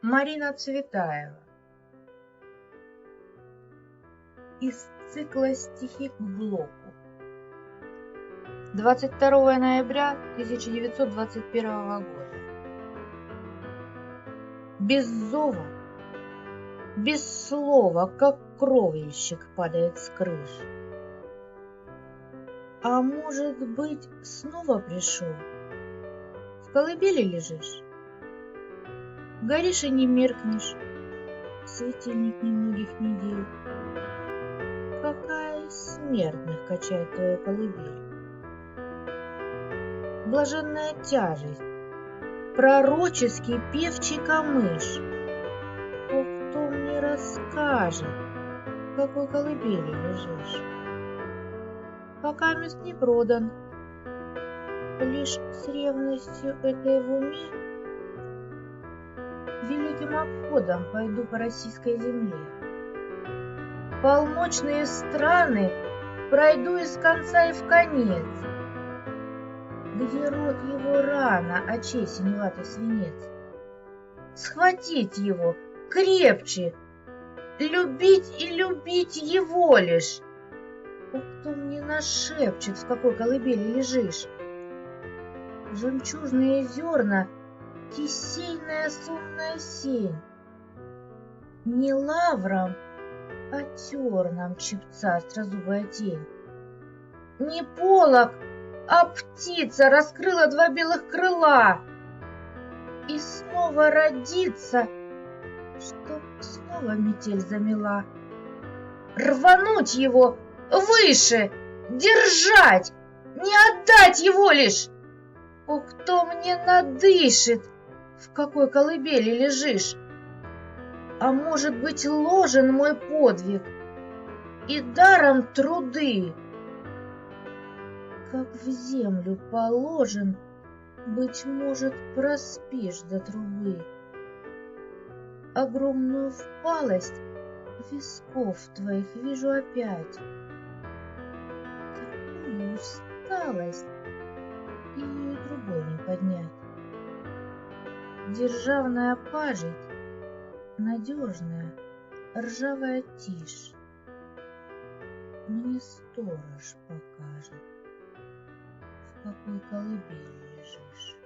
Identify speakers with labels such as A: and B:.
A: Марина Цветаева. Из цикла «Стихи к блоку». 22 ноября 1921 года. Без зова, без слова, как кровельщик падает с крыш. А может быть, снова пришел? В колыбели лежишь? Горишь и не меркнешь, светильник немногих недель. Какая из смертных качает твою колыбель? Блаженная тяжесть, пророческий певчий камыш. О, кто мне расскажет, в какой колыбели лежишь? Пока мест не продан, лишь с ревностью этой в уме великим обходом пойду по российской земле. Полночные страны пройду из конца и в конец, где рот его рана, очей синеватый свинец. Схватить его крепче, любить и любить его лишь. О, кто мне нашепчет, в какой колыбели лежишь? Жемчужные зерна, кисейная сонная сень. Не лавром, а терном чепца острозубая тень. Не полог, а птица раскрыла два белых крыла. И снова родиться, чтоб снова метель замела. Рвануть его выше, держать, не отдать его лишь. О, кто мне надышит, в какой колыбели лежишь? А может быть, ложен мой подвиг и даром труды? Как в землю положен, быть может, проспишь до трубы. Огромную впалость висков твоих вижу опять. Такую усталость, ее и другой не поднять. Державная пажить, надежная, ржавая тишь. Мне сторож покажет, в какой колыбели лежишь.